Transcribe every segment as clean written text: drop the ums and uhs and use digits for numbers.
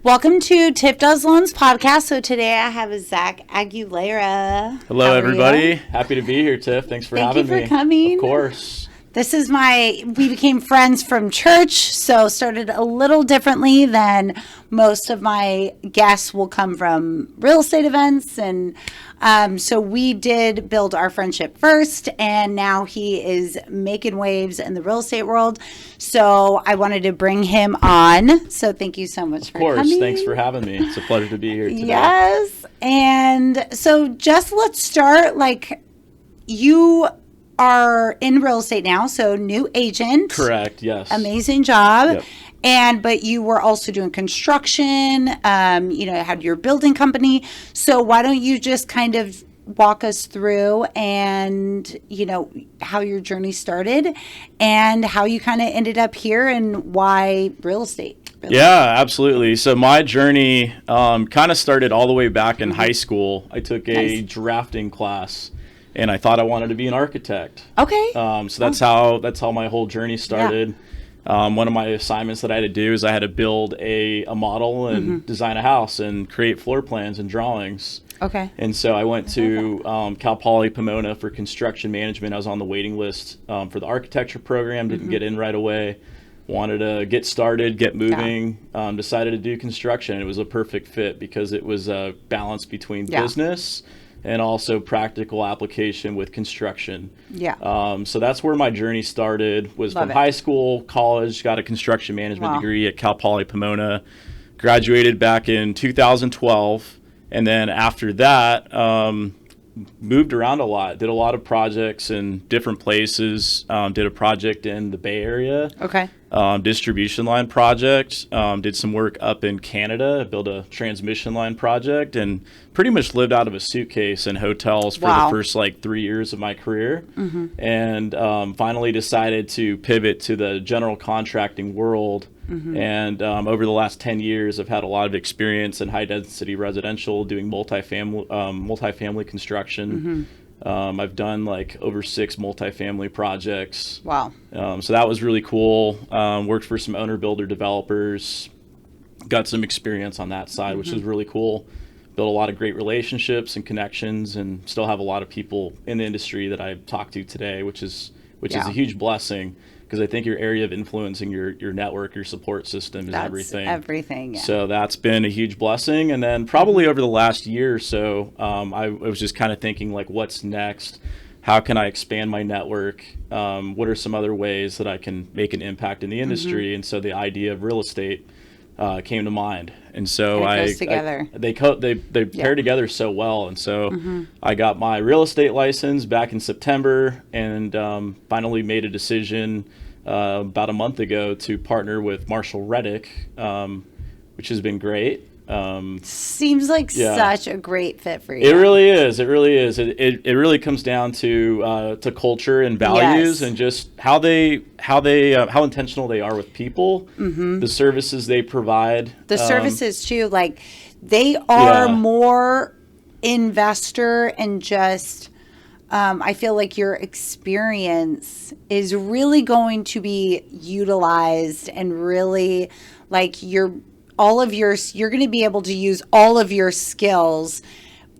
Welcome to Tiffdoesloans Podcast. So today I have Zach Aguilera. Hello, everybody. Happy to be here, Tiff. Thanks for having me. Thank you for coming. Of course. We became friends from church, so started a little differently than most of my guests will come from real estate events. And so we did build our friendship first, and now he is making waves in the real estate world. So I wanted to bring him on. So thank you so much for coming. Of course. Thanks for having me. It's a pleasure to be here today. Yes. And so just let's start, you are in real estate now, so new agent. Correct, yes. Amazing job. Yep. But you were also doing construction, had your building company. So why don't you just kind of walk us through and, how your journey started and how you kind of ended up here and why real estate? Yeah, absolutely. So my journey kind of started all the way back in high school. I took a drafting class, and I thought I wanted to be an architect. Okay. So that's how my whole journey started. Yeah. One of my assignments that I had to do is I had to build a model and design a house and create floor plans and drawings. Okay. And so I went to Cal Poly Pomona for construction management. I was on the waiting list for the architecture program. Didn't get in right away. Wanted to get started, get moving. Decided to do construction. It was a perfect fit because it was a balance between business and also practical application with construction. Yeah. So that's where my journey started, was from high school, college, got a construction management degree at Cal Poly Pomona, graduated back in 2012. And then after that, moved around a lot, did a lot of projects in different places, did a project in the Bay Area. Okay. Distribution line project, did some work up in Canada, built a transmission line project, and pretty much lived out of a suitcase in hotels for the first 3 years of my career. And finally decided to pivot to the general contracting world. And over the last 10 years, I've had a lot of experience in high density residential, doing multifamily construction. I've done over 6 multifamily projects. Wow. So that was really cool. Worked for some owner builder developers, got some experience on that side, which was really cool. Built a lot of great relationships and connections, and still have a lot of people in the industry that I talk to today, which is a huge blessing. Because I think your area of influence and your network, your support system is everything. Everything, yeah. So that's been a huge blessing. And then probably over the last year or so, I was just kind of thinking, what's next? How can I expand my network? What are some other ways that I can make an impact in the industry? And so the idea of real estate came to mind. And so they pair together so well. And so I got my real estate license back in September, and finally made a decision about a month ago to partner with Marshall Reddick, which has been great. Seems like such a great fit for you. It really is. It really is. It really comes down to culture and values, and just how intentional they are with people, the services they provide. The services too, they are more investor and just. I feel like your experience is really going to be utilized, and really you're going to be able to use all of your skills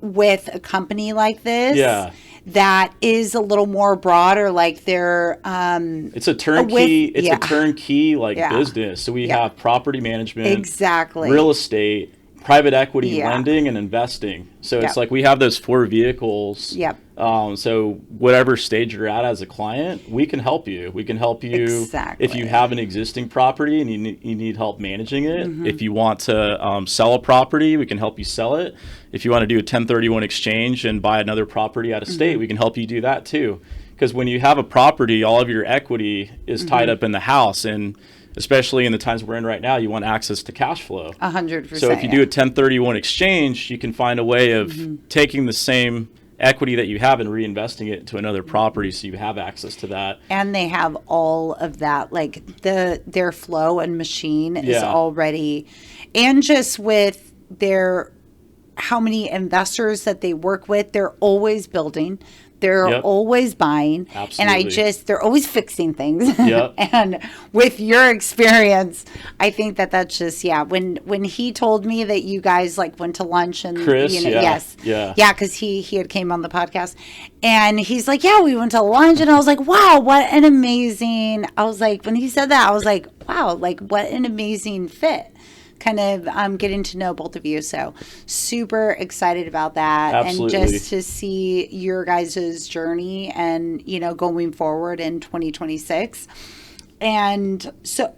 with a company like this. Yeah. That is a little more broader, they're it's a turnkey a turnkey business. So we have property management, real estate, private equity, lending, and investing. So it's we have those 4 vehicles. Yep. So whatever stage you're at as a client, we can help you. We can help you if you have an existing property and you need help managing it. If you want to sell a property, we can help you sell it. If you want to do a 1031 exchange and buy another property out of state, we can help you do that too. Because when you have a property, all of your equity is tied up in the house, and especially in the times we're in right now, you want access to cash flow. 100%. So if you do a 1031 exchange, you can find a way of taking the same equity that you have and reinvesting it into another property, so you have access to that. And they have all of that, their flow and machine is already, and just with their how many investors that they work with, they're always building. They're always buying. Absolutely. And they're always fixing things. Yep. And with your experience, I think that's just, when he told me that you guys like went to lunch and Chris, yes. Yeah. Yeah, because he had came on the podcast and he's like, yeah, we went to lunch, and I was like, wow, what an amazing, I was like, when he said that, I was like, wow, like what an amazing fit. Kind of getting to know both of you. So super excited about that. Absolutely. And just to see your guys' journey and, going forward in 2026. And so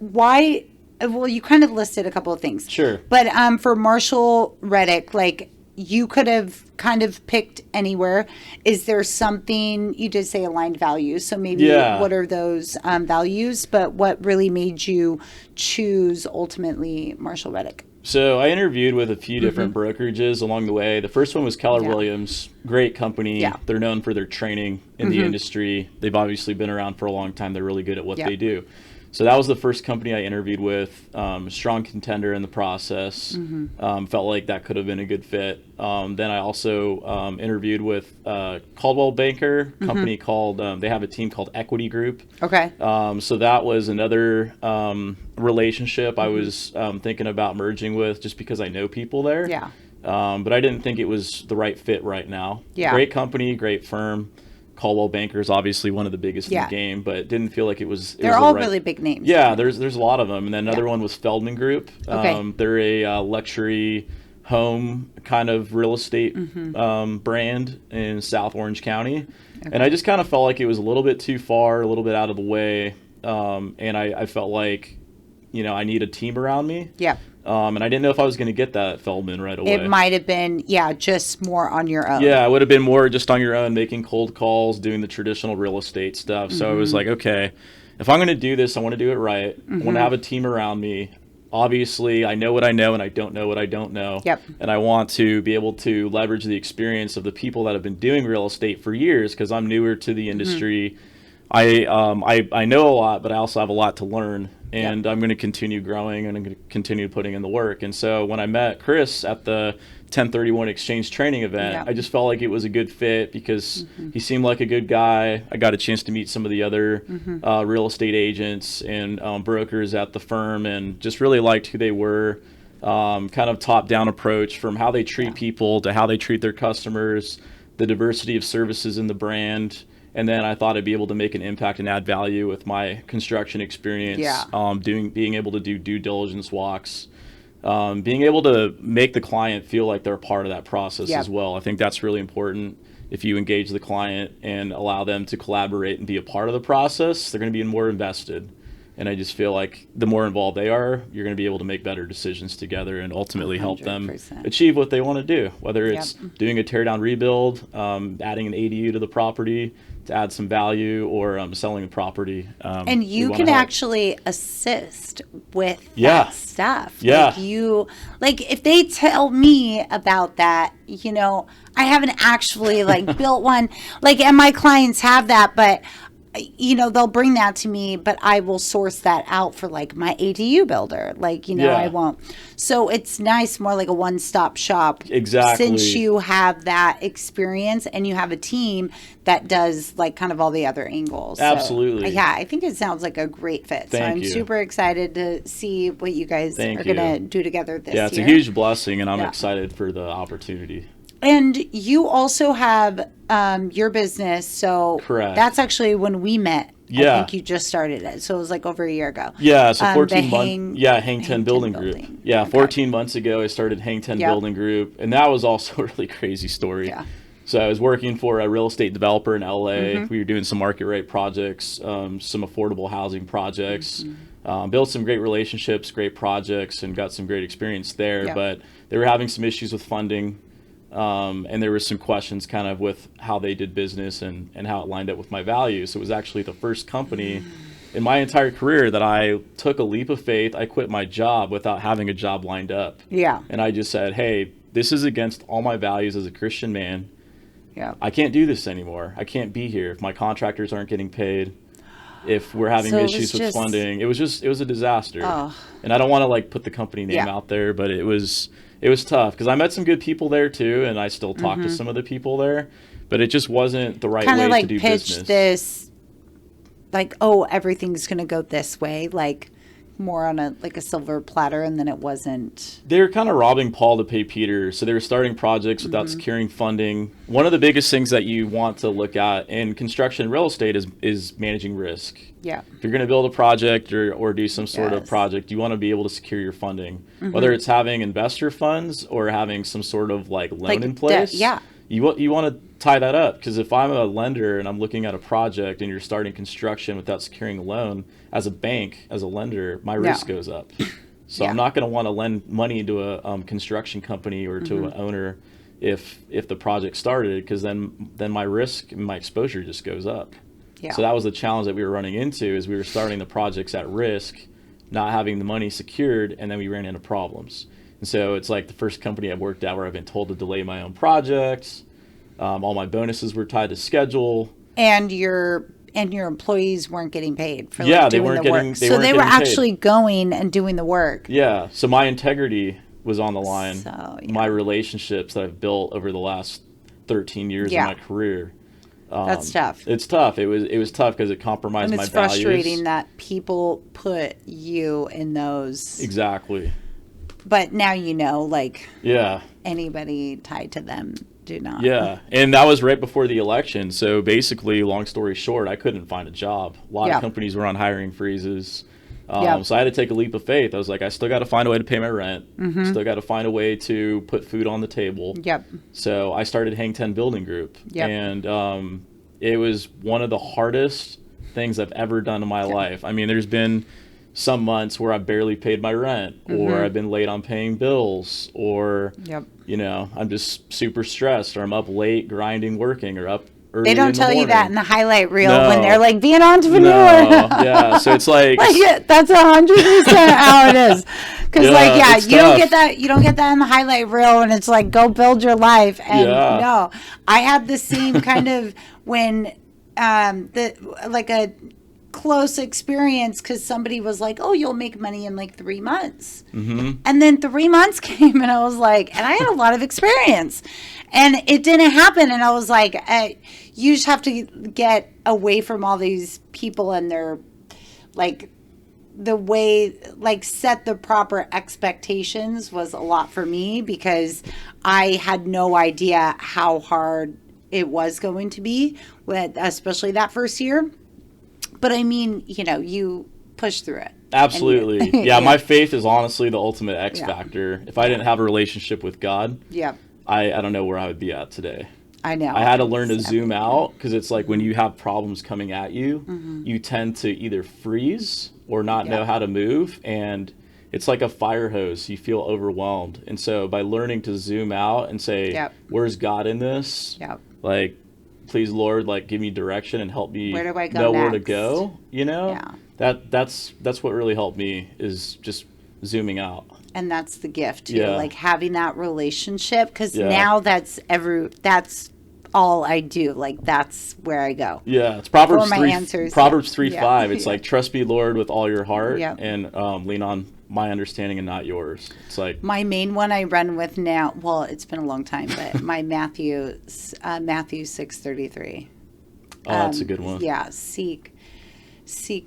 you kind of listed a couple of things. Sure. But for Marshall Reddick, like you could have kind of picked anywhere. Is there something, you did say aligned values, so maybe what are those values, but what really made you choose ultimately Marshall Reddick? So I interviewed with a few different brokerages along the way. The first one was Keller Williams, great company. Yeah. They're known for their training in the industry. They've obviously been around for a long time. They're really good at what they do. So that was the first company I interviewed with. Strong contender in the process. Felt like that could have been a good fit. Then I also interviewed with Coldwell Banker, company called, they have a team called Equity Group. Okay. So that was another relationship I was thinking about merging with just because I know people there. Yeah. But I didn't think it was the right fit right now. Yeah. Great company, great firm. Caldwell Banker is obviously one of the biggest in the game, but didn't feel like it was. They're all really big names. Yeah, there's a lot of them, and then another one was Feldman Group. Okay. They're a luxury home kind of real estate brand in South Orange County, and I just kind of felt like it was a little bit too far, a little bit out of the way, and I felt like, I need a team around me. Yeah. And I didn't know if I was going to get that at Feldman right away. It might have been, just more on your own. Yeah, it would have been more just on your own, making cold calls, doing the traditional real estate stuff. So I was like, okay, if I'm going to do this, I want to do it right. I want to have a team around me. Obviously, I know what I know and I don't know what I don't know. Yep. And I want to be able to leverage the experience of the people that have been doing real estate for years, because I'm newer to the industry. I know a lot, but I also have a lot to learn. And I'm going to continue growing, and I'm going to continue putting in the work. And so when I met Chris at the 1031 Exchange training event, I just felt like it was a good fit because he seemed like a good guy. I got a chance to meet some of the other real estate agents and brokers at the firm, and just really liked who they were. Kind of top-down approach from how they treat people to how they treat their customers, the diversity of services in the brand. And then I thought I'd be able to make an impact and add value with my construction experience, being able to do due diligence walks, being able to make the client feel like they're a part of that process as well. I think that's really important. If you engage the client and allow them to collaborate and be a part of the process, they're going to be more invested. And I just feel like the more involved they are, you're going to be able to make better decisions together and ultimately help them achieve what they want to do, whether it's doing a teardown rebuild, adding an ADU to the property to add some value, or selling a property. And you can actually assist with that stuff. Yeah. Like if they tell me about that, I haven't actually built one, and my clients have that, but they'll bring that to me, but I will source that out for my ADU builder. I won't. So it's nice, more like a one-stop shop. Exactly. Since you have that experience and you have a team that does kind of all the other angles. Absolutely. So, I think it sounds like a great fit. Thank you. I'm super excited to see what you guys are going to do together this year. Yeah, it's a huge blessing, and I'm excited for the opportunity. And you also have your business, so that's actually when we met. Yeah. I think you just started it, so it was over a year ago. Yeah, so 14 months. Hang 10 Building Group. Yeah, 14 months ago I started Hang 10 Building Group, and that was also a really crazy story. Yeah. So I was working for a real estate developer in LA. We were doing some market rate projects, some affordable housing projects. Built some great relationships, great projects, and got some great experience there. But they were having some issues with funding. And there were some questions kind of with how they did business and how it lined up with my values. So it was actually the first company in my entire career that I took a leap of faith. I quit my job without having a job lined up. Yeah. And I just said, hey, this is against all my values as a Christian man. Yeah. I can't do this anymore. I can't be here if my contractors aren't getting paid. If we're having issues with funding, it was a disaster. And I don't want to put the company name out there, but it was tough because I met some good people there too, and I still talk to some of the people there. but it just wasn't the right kind of way like to do pitch business. this, like, oh, everything's going to go this way, like more on a silver platter, and then it wasn't. They were kind of robbing Paul to pay Peter. So they were starting projects without securing funding. One of the biggest things that you want to look at in construction and real estate is managing risk. Yeah. If you're going to build a project or do some sort of project, you want to be able to secure your funding, whether it's having investor funds or having some sort of like loan in place. You want to tie that up, because if I'm a lender and I'm looking at a project and you're starting construction without securing a loan, as a bank, as a lender, my risk goes up. So I'm not going to want to lend money to a construction company or to an owner if the project started, because then my risk and my exposure just goes up. Yeah. So that was the challenge that we were running into, is we were starting the projects at risk, not having the money secured, and then we ran into problems. And so it's like the first company I've worked at where I've been told to delay my own projects. All my bonuses were tied to schedule. And your employees weren't getting paid for they doing weren't the getting work. So they were actually going and doing the work. Yeah. So my integrity was on the line. So, my relationships that I've built over the last 13 years of my career. That's tough. It's tough. It was tough because it compromised my values. And it's frustrating that people put you in those. Exactly. But now anybody tied to them do not. Yeah, and that was right before the election. So basically, long story short, I couldn't find a job. A lot of companies were on hiring freezes. So I had to take a leap of faith. I was like, I still got to find a way to pay my rent. Still got to find a way to put food on the table. So I started Hang 10 Building Group. And it was one of the hardest things I've ever done in my life. I mean, there's been some months where I barely paid my rent, or I've been late on paying bills, or, I'm just super stressed, or I'm up late grinding, working, or up early. They don't tell you that in the highlight reel when they're like, be an entrepreneur. Yeah. So it's like, that's 100% how it is. Because you don't get that. You don't get that in the highlight reel, and it's like, go build your life. And no, I had the same kind of when a close experience, because somebody was like, oh, you'll make money in like 3 months. And then 3 months came, and I was like, and I had a lot of experience, and it didn't happen. And I was like, you just have to get away from all these people and their the way, set the proper expectations was a lot for me, because I had no idea how hard it was going to be, especially that first year. But I mean, you push through it. Absolutely. Yeah, my faith is honestly the ultimate X factor. If I didn't have a relationship with God, I don't know where I would be at today. I know. I had to learn to zoom out, because it's like when you have problems coming at you, you tend to either freeze or not know how to move. And it's like a fire hose. You feel overwhelmed. And so by learning to zoom out and say, where's God in this? Please, Lord, give me direction and help me know where to go. That's what really helped me, is just zooming out. And that's the gift too, having that relationship, because now that's all I do. That's where I go. Yeah, it's Proverbs 3:5. It's like, trust me, Lord, with all your heart, and lean on my understanding and not yours. It's like my main one I run with now. Well, it's been a long time, but my Matthew 6:33. Oh, that's a good one. Yeah, seek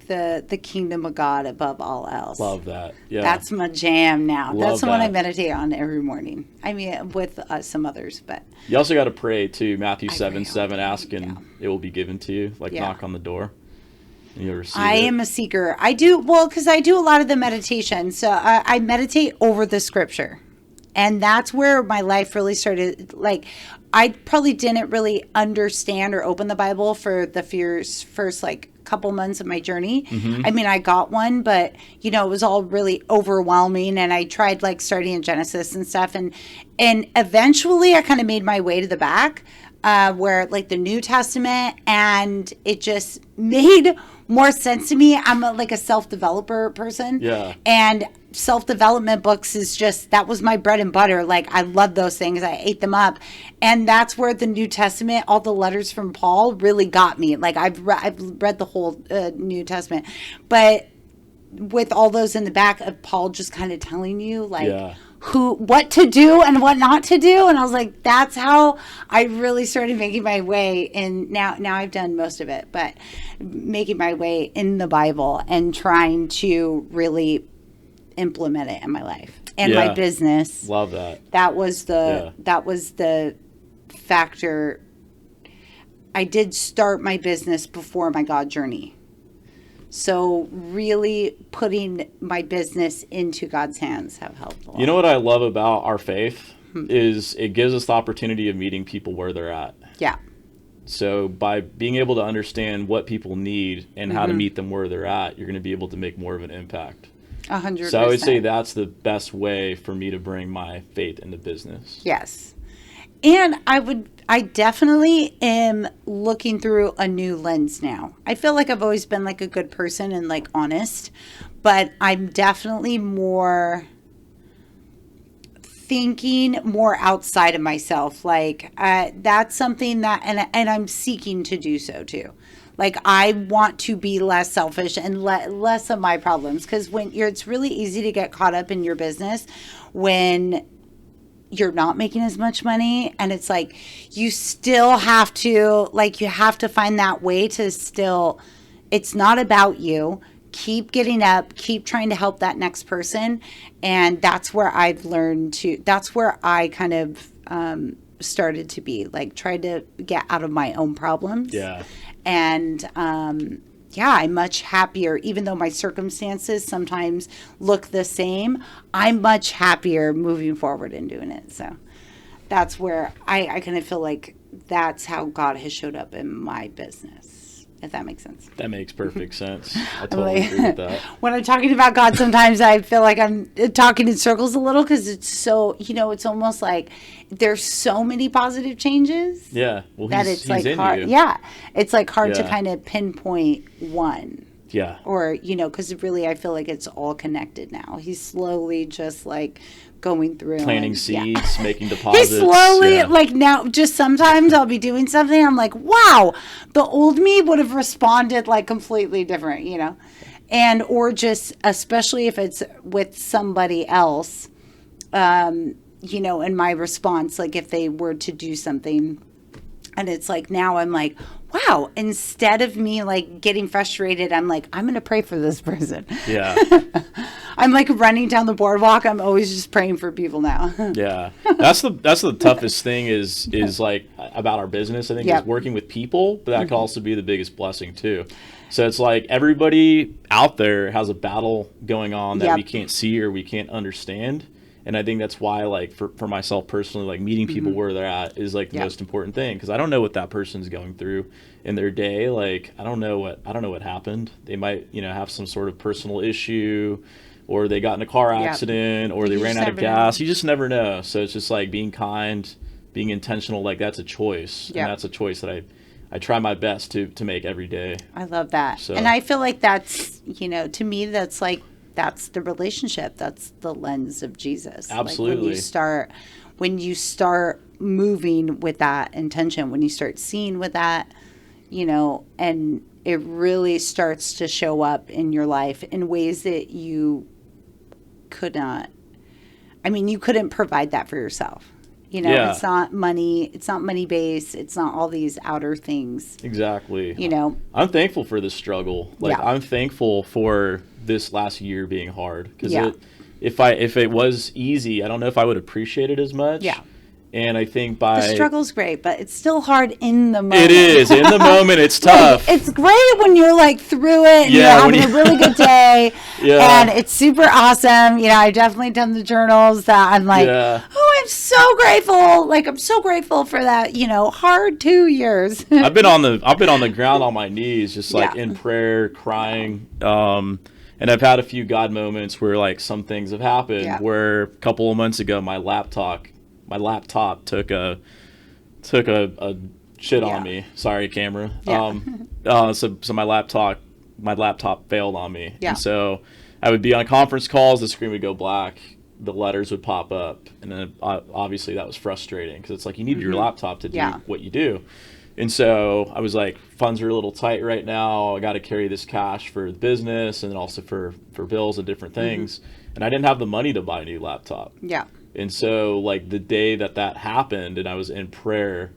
the kingdom of God above all else. Love that. Yeah, that's my jam now. That's the one I meditate on every morning. I mean, with some others, but you also got to pray too. Matthew 7:7, ask and it will be given to you. Knock on the door. I am a seeker. I do, because I do a lot of the meditation. So I meditate over the scripture. And that's where my life really started. I probably didn't really understand or open the Bible for the first couple months of my journey. I mean, I got one, but it was all really overwhelming. And I tried starting in Genesis and stuff. And eventually I kind of made my way to the back, where the New Testament, and it just made more sense to me. I'm a self-developer person. Yeah. And self-development books is just, that was my bread and butter. I love those things. I ate them up. And that's where the New Testament, all the letters from Paul really got me. I've read the whole New Testament, but with all those in the back of Paul just kind of telling you what to do and what not to do. And I was like, that's how I really started making my way in. Now I've done most of it, but making my way in the Bible and trying to really implement it in my life and my business. Love that. That was the factor. I did start my business before my God journey. So really putting my business into God's hands have helped a lot. You know what I love about our faith is it gives us the opportunity of meeting people where they're at. Yeah. So by being able to understand what people need and how to meet them where they're at, you're going to be able to make more of an impact. 100%. So I would say that's the best way for me to bring my faith into business. Yes. And I definitely am looking through a new lens now. I feel like I've always been like a good person and like honest, but I'm definitely more thinking more outside of myself. Like that's something that, and I'm seeking to do so too. Like I want to be less selfish and less of my problems, because it's really easy to get caught up in your business when you're not making as much money, and it's like you still have to find that way to still, it's not about you. Keep getting up, keep trying to help that next person. And that's where I've learned that's where I kind of started to be like, try to get out of my own problems. Yeah. And I'm much happier, even though my circumstances sometimes look the same. I'm much happier moving forward and doing it. So that's where I kind of feel like that's how God has showed up in my business, if that makes sense. That makes perfect sense. I totally agree with that. When I'm talking about God, sometimes I feel like I'm talking in circles a little, because it's so, it's almost like there's so many positive changes. Yeah. Well, that he's it's like in hard. you. Yeah. It's like hard to kind of pinpoint one. Yeah. Or, because really I feel like it's all connected now. He's slowly just like going through. Planting seeds, making deposits. He's slowly, like now, just sometimes I'll be doing something. I'm like, wow, the old me would have responded like completely different, And, or just, especially if it's with somebody else, in my response, like if they were to do something, and it's like, now I'm like, wow, instead of me like getting frustrated, I'm like, I'm going to pray for this person. Yeah. I'm like running down the boardwalk. I'm always just praying for people now. Yeah. That's the toughest thing is like about our business, I think, is working with people, but that could also be the biggest blessing too. So it's like everybody out there has a battle going on that we can't see or we can't understand. And I think that's why, like, for myself personally, like, meeting people where they're at is, like, the most important thing. Because I don't know what that person's going through in their day. Like, I don't know what happened. They might, have some sort of personal issue, or they got in a car accident, or they ran out of gas. You just never know. So it's just, like, being kind, being intentional. Like, that's a choice. And that's a choice that I try my best to make every day. I love that. So. And I feel like that's, to me, that's, like, that's the relationship. That's the lens of Jesus. Absolutely. Like when you start moving with that intention, when you start seeing with that, and it really starts to show up in your life in ways that you could not. I mean, you couldn't provide that for yourself. It's not money. It's not money based. It's not all these outer things. Exactly. I'm thankful for this struggle. I'm thankful for this last year being hard, because if it was easy, I don't know if I would appreciate it as much. Yeah. And I think the struggle's great, but it's still hard in the moment. It is. In the moment, it's tough. It's great when you're like through it and you're having a really good day and it's super awesome. I've definitely done the journals that I'm like, oh, I'm so grateful. Like, I'm so grateful for that, hard 2 years. I've been on the ground on my knees, just like in prayer, crying. And I've had a few God moments where like some things have happened where a couple of months ago, my laptop took a shit on me. Sorry, camera. So my laptop failed on me. And so I would be on conference calls, the screen would go black, the letters would pop up, and then obviously that was frustrating, because it's like you need your laptop to do what you do. And so I was like, funds are a little tight right now. I got to carry this cash for the business and also for bills and different things. And I didn't have the money to buy a new laptop. Yeah. And so like the day that happened and I was in prayer,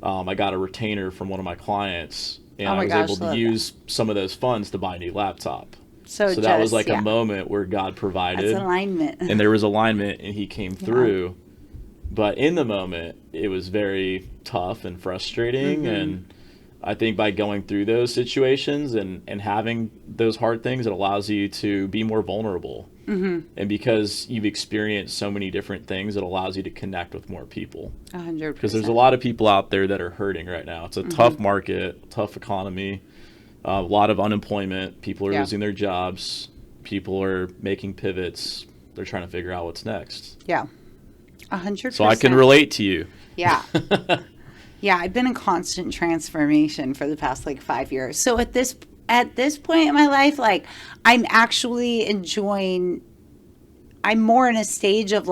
I got a retainer from one of my clients, and I was able to use some of those funds to buy a new laptop. So that was like a moment where God provided. That's alignment. And there was alignment, and he came through. But in the moment, it was very tough and frustrating. And I think by going through those situations and having those hard things, it allows you to be more vulnerable. And because you've experienced so many different things, it allows you to connect with more people. 100%. Because there's a lot of people out there that are hurting right now. It's a tough market, tough economy, a lot of unemployment. People are losing their jobs. People are making pivots. They're trying to figure out what's next. Yeah, 100%. So I can relate to you. Yeah. Yeah, I've been in constant transformation for the past 5 years. So at this point in my life, I'm actually enjoying, I'm more in a stage of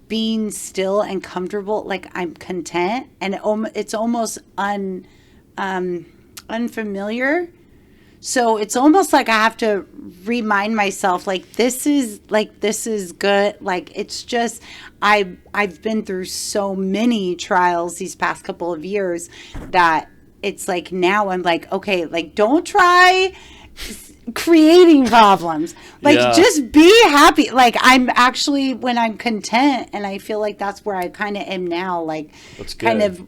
being still and comfortable. I'm content, and it's almost unfamiliar. So it's almost like I have to remind myself, this is good. It's just, I've been through so many trials these past couple of years that it's now I'm okay, don't try creating problems. Just be happy. I'm actually, when I'm content, and I feel that's where I kind of am now, that's kind good. of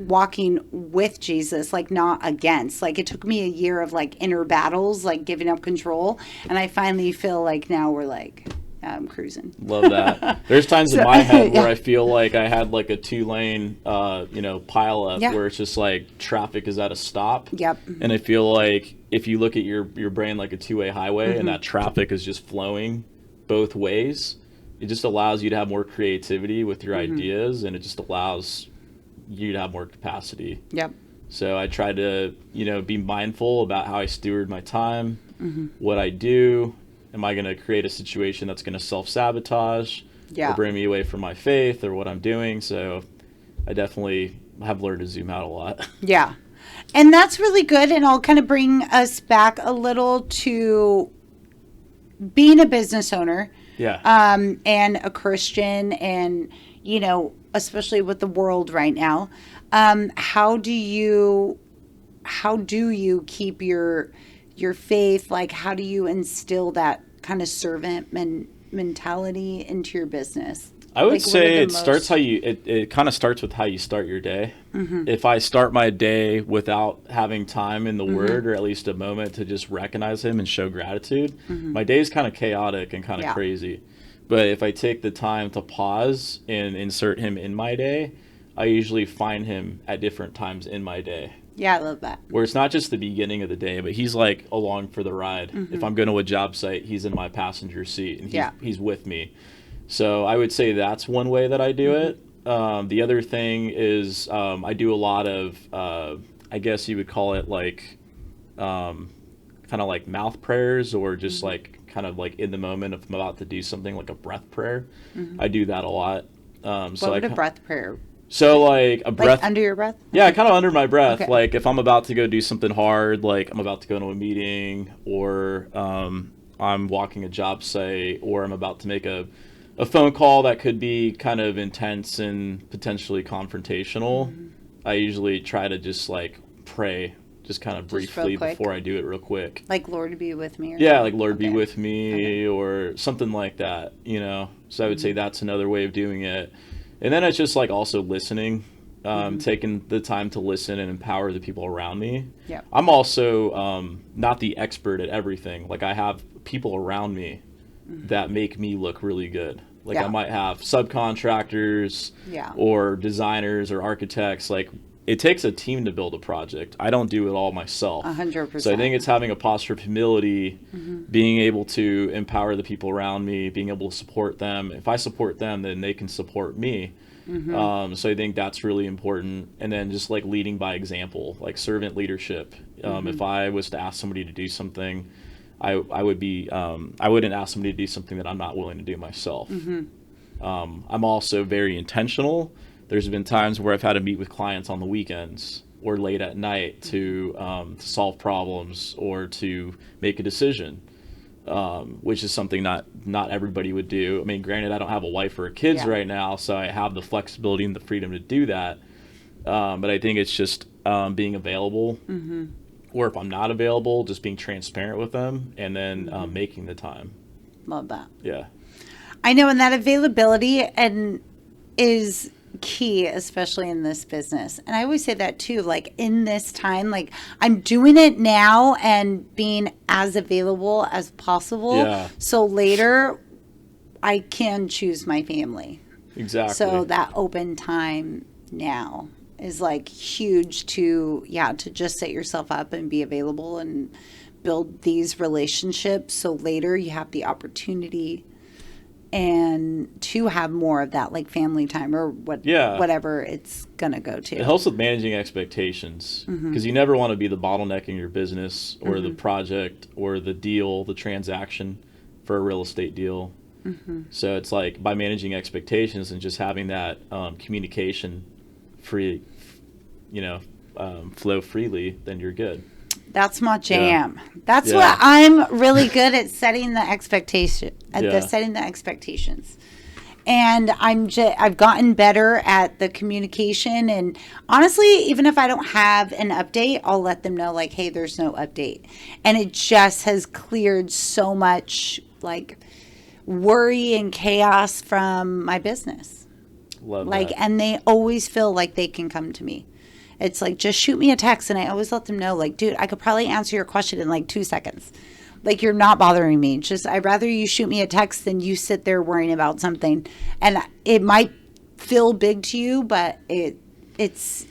walking with Jesus, not against. It took me a year of inner battles, giving up control, and I finally feel now we're I'm cruising. Love that. There's times in my head where I feel like I had a 2-lane pile up where it's just traffic is at a stop. Yep. And I feel like if you look at your brain like a 2-way highway and that traffic is just flowing both ways, it just allows you to have more creativity with your ideas, and it just allows you to have more capacity. Yep. So I try to, be mindful about how I steward my time, what I do. Am I going to create a situation that's going to self-sabotage or bring me away from my faith or what I'm doing? So I definitely have learned to zoom out a lot. Yeah. And that's really good. And I'll kind of bring us back a little to being a business owner. Yeah. And a Christian, and, especially with the world right now. How do you keep your faith? How do you instill that kind of servant mentality into your business? I would say it kind of starts with how you start your day. If I start my day without having time in the Word, or at least a moment to just recognize Him and show gratitude, my day is kind of chaotic and kind of crazy. But if I take the time to pause and insert Him in my day, I usually find Him at different times in my day. Yeah, I love that. Where it's not just the beginning of the day, but He's along for the ride. If I'm going to a job site, He's in my passenger seat, and He's with me. So I would say that's one way that I do it. The other thing is I do a lot of, I guess you would call it kind of mouth prayers, or just kind of in the moment if I'm about to do something, like a breath prayer. I do that a lot. What would a breath prayer? So a breath under your breath? Yeah, kind of under my breath. Okay. If I'm about to go do something hard, I'm about to go to a meeting, or I'm walking a job site, or I'm about to make a phone call that could be kind of intense and potentially confrontational. I usually try to just pray, just kind of briefly before I do it real quick. Lord be with me. Lord be with me, or something like that, So I would say that's another way of doing it. And then it's just also listening, taking the time to listen and empower the people around me. Yeah. I'm also not the expert at everything. I have people around me that make me look really good. I might have subcontractors or designers or architects. It takes a team to build a project. I don't do it all myself. 100%. So I think it's having a posture of humility, being able to empower the people around me, being able to support them. If I support them, then they can support me. So I think that's really important. And then just leading by example, servant leadership. If I was to ask somebody to do something, I wouldn't ask somebody to do something that I'm not willing to do myself. I'm also very intentional There's been times where I've had to meet with clients on the weekends or late at night to solve problems or to make a decision, which is something not everybody would do. I mean, granted, I don't have a wife or kids right now, so I have the flexibility and the freedom to do that. But I think it's just being available, or if I'm not available, just being transparent with them and then making the time. Love that. Yeah. I know, and that availability is key, especially in this business. And I always say that too, like in this time, like I'm doing it now and being as available as possible. Yeah. So later I can choose my family. Exactly. So that open time now is like huge to just set yourself up and be available and build these relationships. So later you have the opportunity and to have more of that like family time or whatever it's going to go to. It helps with managing expectations because you never want to be the bottleneck in your business or the project or the deal, the transaction for a real estate deal. So it's like by managing expectations and just having that communication free, flow freely, then you're good. That's my jam. That's what I'm really good at, setting the expectation, setting the expectations. And I've gotten better at the communication. And honestly, even if I don't have an update, I'll let them know like, hey, there's no update. And it just has cleared so much like worry and chaos from my business. Love that. And they always feel like they can come to me. It's like, just shoot me a text. And I always let them know, like, dude, I could probably answer your question in like 2 seconds. Like, you're not bothering me. Just, I'd rather you shoot me a text than you sit there worrying about something. And it might feel big to you, but it's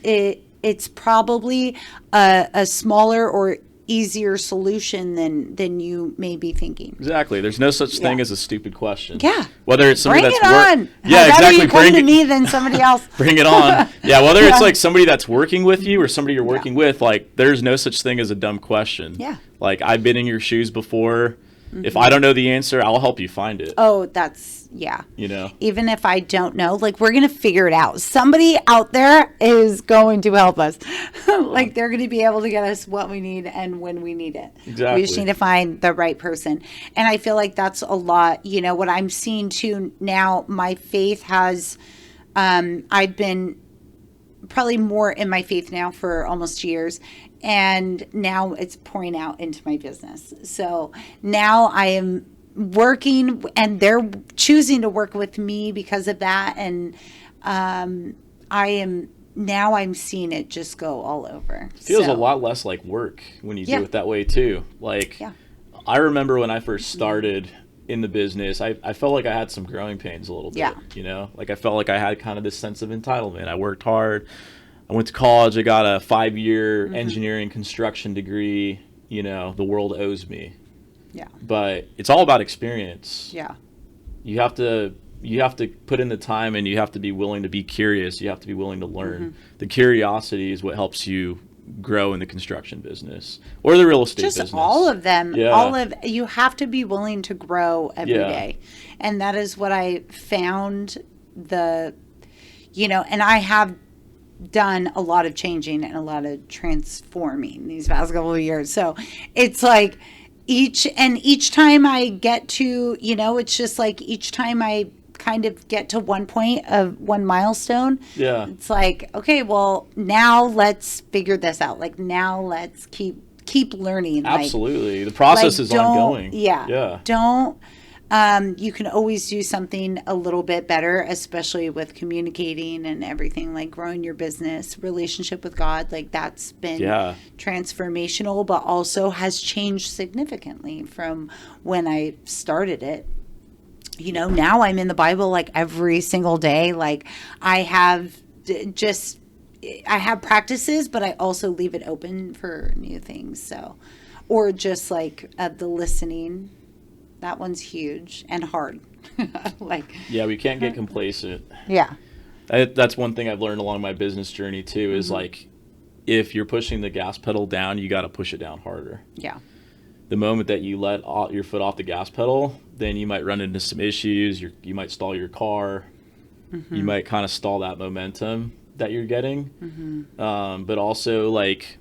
probably a smaller or easier solution than you may be thinking. Exactly. There's no such thing as a stupid question. Yeah. Whether it's somebody Bring that's it on. Yeah, exactly. You come to me than somebody else. Bring it on. Yeah, whether it's like somebody that's working with you or somebody you're working with, like there's no such thing as a dumb question. Yeah. Like I've been in your shoes before. If I don't know the answer, I'll help you find it. Oh, that's, Even if I don't know, like we're going to figure it out. Somebody out there is going to help us. Like they're going to be able to get us what we need and when we need it. Exactly. We just need to find the right person. And I feel like that's a lot, what I'm seeing too now, my faith has, I've been probably more in my faith now for almost 2 years. And now it's pouring out into my business. So now I am working and they're choosing to work with me because of that. And I'm seeing it just go all over. It feels a lot less like work when you do it that way too. Like I remember when I first started in the business, I felt like I had some growing pains a little bit, like I felt like I had kind of this sense of entitlement. I worked hard. I went to college. I got a 5-year engineering construction degree. The world owes me. Yeah. But it's all about experience. Yeah. You have to put in the time and you have to be willing to be curious. You have to be willing to learn. The curiosity is what helps you grow in the construction business or the real estate business. Just all of them. Yeah. You have to be willing to grow every day. And that is what I found and I have done a lot of changing and a lot of transforming these past couple of years. So it's like each time I get to, it's just like each time I kind of get to one point of one milestone. Yeah. It's like, okay, well now let's figure this out. Like now let's keep learning. Absolutely. The process is ongoing. Yeah. Yeah. You can always do something a little bit better, especially with communicating and everything, like growing your business, relationship with God. Like that's been transformational, but also has changed significantly from when I started it. Now I'm in the Bible like every single day. Like I have practices, but I also leave it open for new things. So, or just like the listening. That one's huge and hard. We can't get complacent. Yeah. That's one thing I've learned along my business journey too, is like, if you're pushing the gas pedal down, you got to push it down harder. Yeah. The moment that you let your foot off the gas pedal, then you might run into some issues. You might stall your car. you might kind of stall that momentum that you're getting. But also like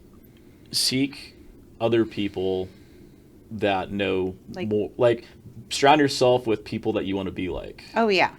seek other people that know more, like surround yourself with people that you want to be like. Oh yeah.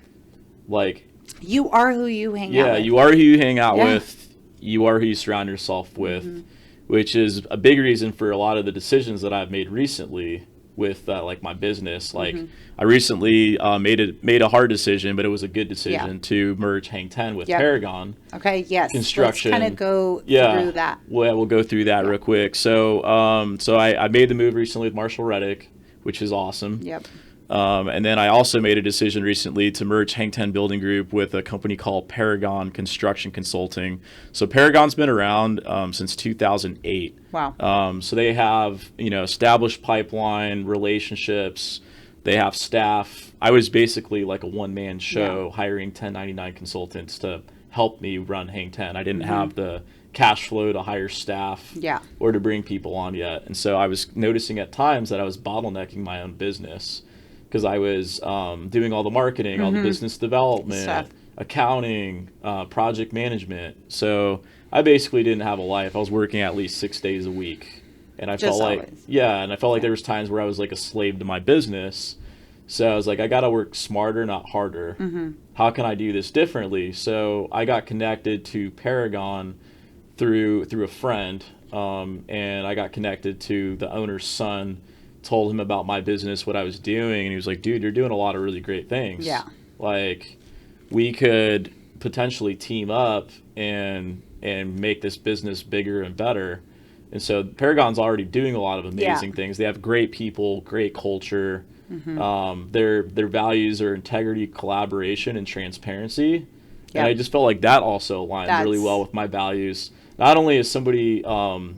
Like you are who you hang out with. Yeah, you are who you hang out with. You are who you surround yourself with, which is a big reason for a lot of the decisions that I've made recently with like my business. Like I recently made a hard decision, but it was a good decision to merge Hang 10 with Paragon. Okay, yes. Construction. Let's kind of go through that. Well, we'll go through that real quick. So I made the move recently with Marshall Reddick, which is awesome. Yep. And then I also made a decision recently to merge Hang 10 Building Group with a company called Paragon Construction Consulting. So Paragon's been around since 2008. Wow. So they have, established pipeline, relationships. They have staff. I was basically like a one-man show hiring 1099 consultants to help me run Hang 10. I didn't have the cash flow to hire staff or to bring people on yet. And so I was noticing at times that I was bottlenecking my own business, because I was doing all the marketing, all the business development, accounting, project management. So I basically didn't have a life. I was working at least 6 days a week. And I felt like, there was times where I was like a slave to my business. So I was like, I got to work smarter, not harder. How can I do this differently? So I got connected to Paragon through a friend. And I got connected to the owner's son, told him about my business, what I was doing, and he was like, dude, you're doing a lot of really great things. Yeah. Like, we could potentially team up and make this business bigger and better. And so Paragon's already doing a lot of amazing things. They have great people, great culture. Their values are integrity, collaboration, and transparency. And I just felt like that also aligned really well with my values. Not only as somebody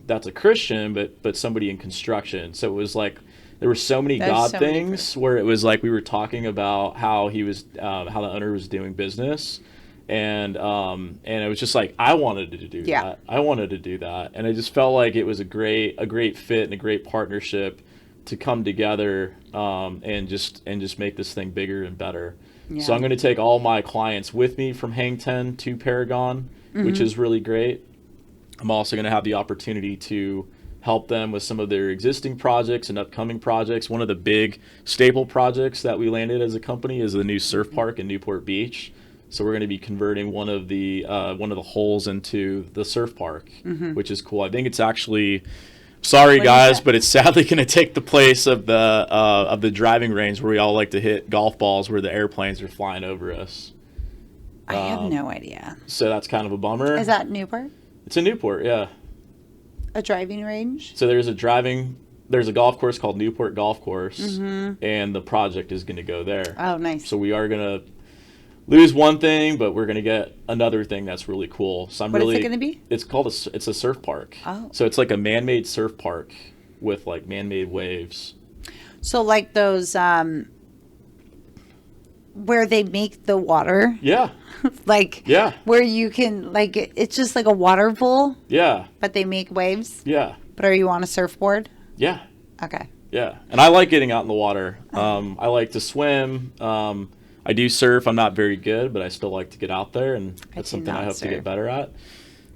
that's a Christian, but somebody in construction. So it was like, there were so many God things where it was like we were talking about how he was, how the owner was doing business, and it was just like I wanted to do that. I wanted to do that, and I just felt like it was a great fit and a great partnership to come together and just make this thing bigger and better. Yeah. So I'm going to take all my clients with me from Hang 10 to Paragon, which is really great. I'm also going to have the opportunity to help them with some of their existing projects and upcoming projects. One of the big staple projects that we landed as a company is the new surf park in Newport Beach. So we're going to be converting one of the holes into the surf park, which is cool. I think it's actually, sorry guys, but it's sadly going to take the place of the driving range where we all like to hit golf balls where the airplanes are flying over us. I have no idea. So that's kind of a bummer. Is that Newport? It's in Newport, yeah. A driving range? So there's a golf course called Newport Golf Course, and the project is going to go there. Oh, nice. So we are going to lose one thing, but we're going to get another thing that's really cool. So what is it going to be? It's called it's a surf park. Oh. So it's like a man-made surf park with like man-made waves. So like those where they make the water? Yeah. Where you can, like, it's just like a water pool? Yeah. But they make waves? Yeah. But are you on a surfboard? Yeah. Okay. Yeah. And I like getting out in the water. I like to swim. I do surf. I'm not very good, but I still like to get out there, and that's something I hope to get better at.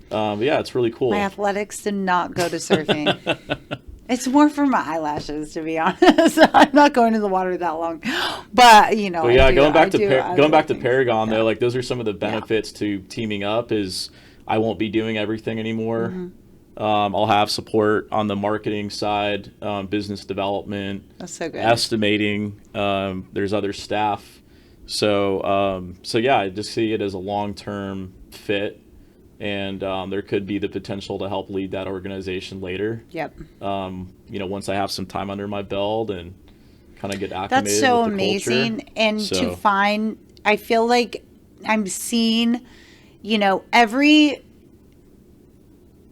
But yeah, it's really cool. My athletics did not go to surfing. It's more for my eyelashes, to be honest. I'm not going to the water that long, but going back to Paragon though, like those are some of the benefits to teaming up. Is I won't be doing everything anymore. I'll have support on the marketing side, business development. That's so good. Estimating. There's other staff. So yeah, I just see it as a long-term fit. And there could be the potential to help lead that organization later. Yep. Once I have some time under my belt and kind of get acclimated. That's so with the amazing. culture. And to find, I feel like I'm seeing,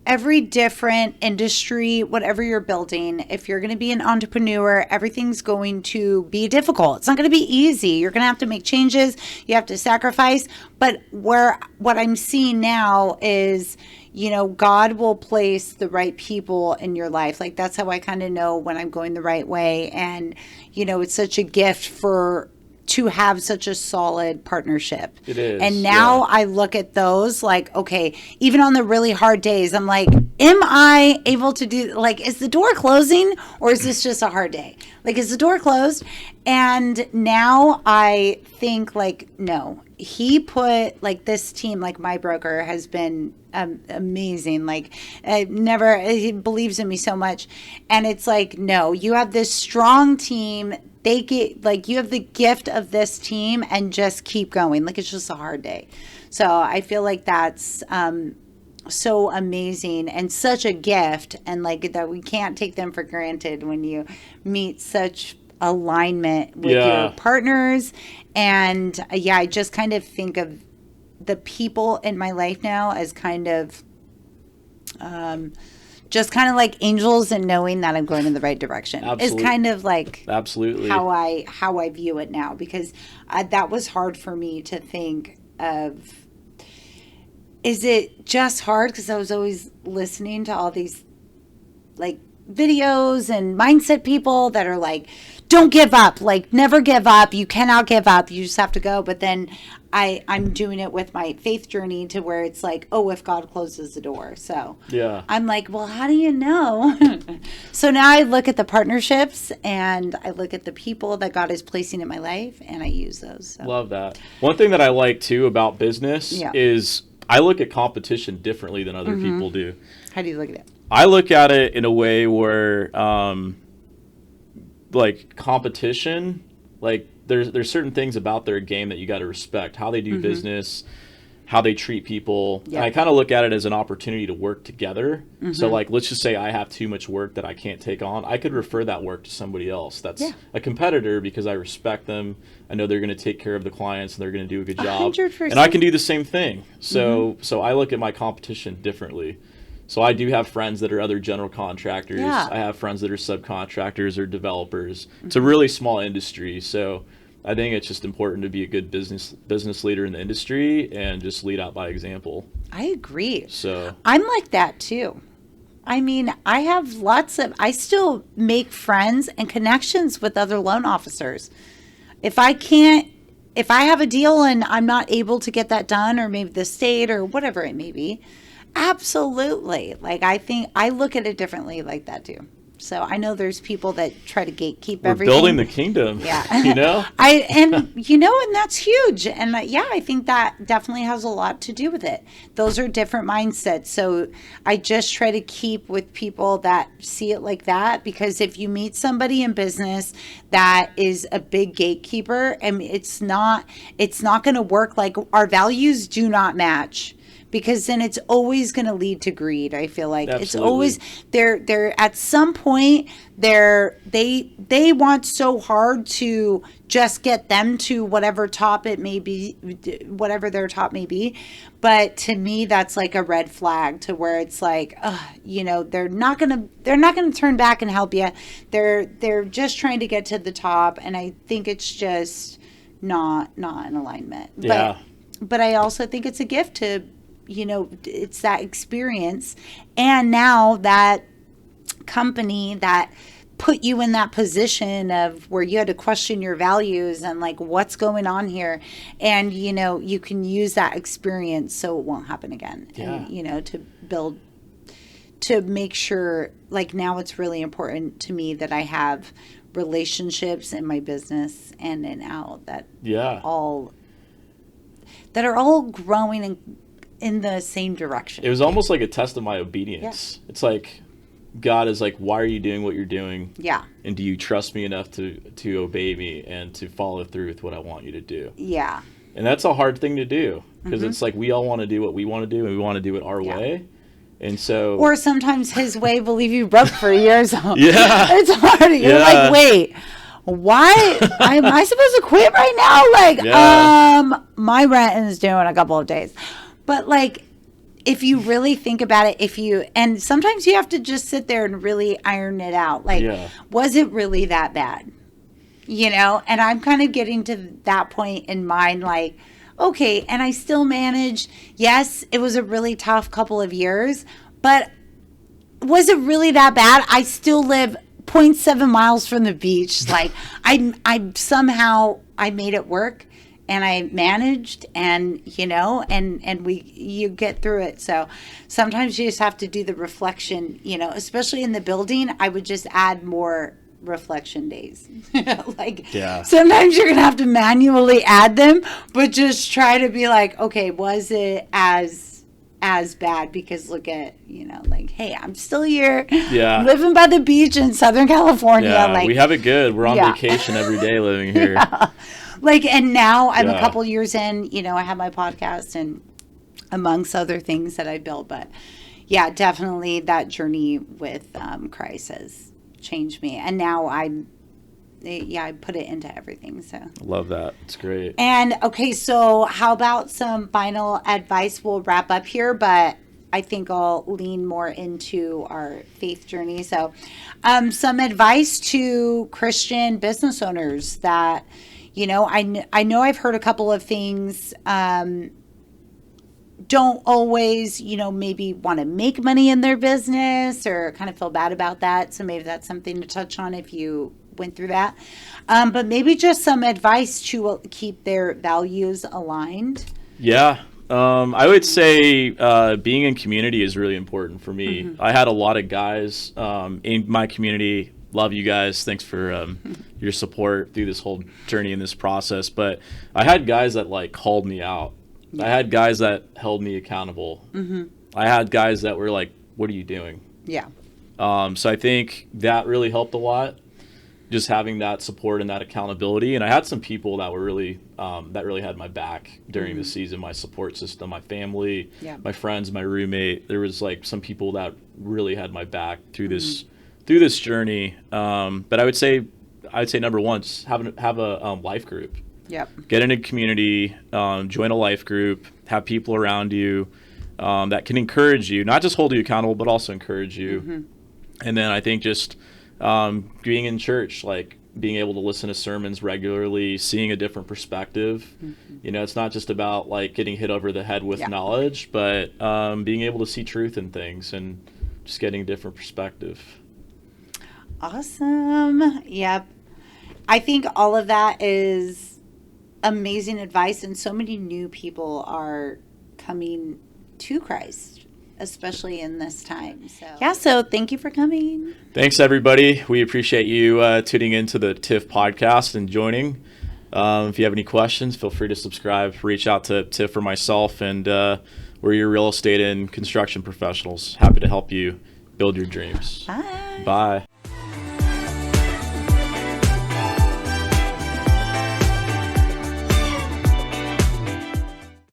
every different industry, whatever you're building, if you're going to be an entrepreneur, everything's going to be difficult. It's not going to be easy. You're going to have to make changes. You have to sacrifice. But what I'm seeing now is, God will place the right people in your life. Like, that's how I kind of know when I'm going the right way. And, it's such a gift for to have such a solid partnership. It is. And now I look at those like, okay, even on the really hard days, I'm like, am I able to do, like, is the door closing or is this just a hard day? Like, is the door closed? And now I think like, no, he put like this team, like my broker has been amazing. Like he believes in me so much. And it's like, no, you have this strong team. They get like, you have the gift of this team and just keep going. Like, it's just a hard day. So I feel like that's so amazing and such a gift, and like that we can't take them for granted when you meet such alignment with your partners. And I just kind of think of the people in my life now as kind of just kind of like angels, and knowing that I'm going in the right direction is kind of like how I view it now, because that was hard for me to think of. Is it just hard because I was always listening to all these like videos and mindset people that are like, don't give up, like never give up. You cannot give up. You just have to go. But then I'm doing it with my faith journey to where it's like, oh, if God closes the door. So I'm like, well, how do you know? So now I look at the partnerships and I look at the people that God is placing in my life, and I use those. So. Love that. One thing that I like too about business is I look at competition differently than other people do. How do you look at it? I look at it in a way where, like competition, like there's certain things about their game that you got to respect, how they do business, how they treat people. And I kind of look at it as an opportunity to work together. So like, let's just say I have too much work that I can't take on. I could refer that work to somebody else that's a competitor, because I respect them. I know they're going to take care of the clients and they're going to do a good job. 100%. And I can do the same thing. So I look at my competition differently. So I do have friends that are other general contractors. I have friends that are subcontractors or developers. It's a really small industry. So I think it's just important to be a good business leader in the industry and just lead out by example. I agree. So I'm like that too. I mean, I still make friends and connections with other loan officers. If I have a deal and I'm not able to get that done, or maybe the state or whatever it may be, absolutely. Like, I think I look at it differently like that too. So I know there's people that try to gatekeep everything. We're building the kingdom. Yeah. You know? And that's huge. And I think that definitely has a lot to do with it. Those are different mindsets. So I just try to keep with people that see it like that, because if you meet somebody in business that is a big gatekeeper, and it's not going to work. Like, our values do not match. Because then it's always going to lead to greed. I feel like It's always they're at some point they want so hard to just get them to whatever top it may be, whatever their top may be. But to me, that's like a red flag, to where it's like, they're not gonna turn back and help you. They're just trying to get to the top, and I think it's just not in alignment. Yeah. But I also think it's a gift to. It's that experience. And now that company that put you in that position of where you had to question your values and like, what's going on here? And, you can use that experience so it won't happen again. Yeah. And, to make sure, like, now it's really important to me that I have relationships in my business and out that are all growing in the same direction. It was almost like a test of my obedience. It's like God is like, why are you doing what you're doing? Yeah. And do you trust me enough to obey me and to follow through with what I want you to do? Yeah. And that's a hard thing to do, because it's like we all want to do what we want to do, and we want to do it our way. And so, or sometimes his way will leave you broke for years. Yeah. It's hard. You're like, wait, why am I supposed to quit right now? Like, my rent is due in a couple of days. But like, if you really think about it, and sometimes you have to just sit there and really iron it out. Like, was it really that bad? And I'm kind of getting to that point in mind, like, okay, and I still managed. Yes, it was a really tough couple of years, but was it really that bad? I still live 0.7 miles from the beach. Like, I somehow I made it work and I managed, and, you get through it. So sometimes you just have to do the reflection, especially in the building. I would just add more reflection days. Sometimes you're gonna have to manually add them, but just try to be like, okay, was it as bad? Because look at, hey, I'm still here, living by the beach in Southern California. We have it good. We're on vacation every day living here. And now I'm a couple years in, I have my podcast and amongst other things that I built, but definitely that journey with Christ has changed me, and now I put it into everything. So love that. It's great. And okay, so how about some final advice? We'll wrap up here, but I think I'll lean more into our faith journey. So some advice to Christian business owners that, I know I've heard a couple of things. Don't always, maybe want to make money in their business or kind of feel bad about that. So maybe that's something to touch on if you went through that. But maybe just some advice to keep their values aligned. Yeah. I would say being in community is really important for me. Mm-hmm. I had a lot of guys in my community. Love you guys. Thanks for your support through this whole journey in this process. But I had guys that called me out. Yeah. I had guys that held me accountable. Mm-hmm. I had guys that were like, what are you doing? Yeah. So I think that really helped a lot, just having that support and that accountability. And I had some people that were really, that really had my back during the season, my support system, my family, my friends, my roommate. There was some people that really had my back through this journey. But I would say number one, just have a life group. Yep. Get in a community, join a life group, have people around you that can encourage you, not just hold you accountable, but also encourage you. Mm-hmm. And then I think just being in church, being able to listen to sermons regularly, seeing a different perspective. Mm-hmm. It's not just about getting hit over the head with knowledge, but being able to see truth in things and just getting a different perspective. Awesome. Yep. I think all of that is amazing advice, and so many new people are coming to Christ, especially in this time. So thank you for coming. Thanks, everybody. We appreciate you tuning into the TIFF podcast and joining. If you have any questions, feel free to subscribe, reach out to TIFF or myself, and we're your real estate and construction professionals. Happy to help you build your dreams. Bye. Bye.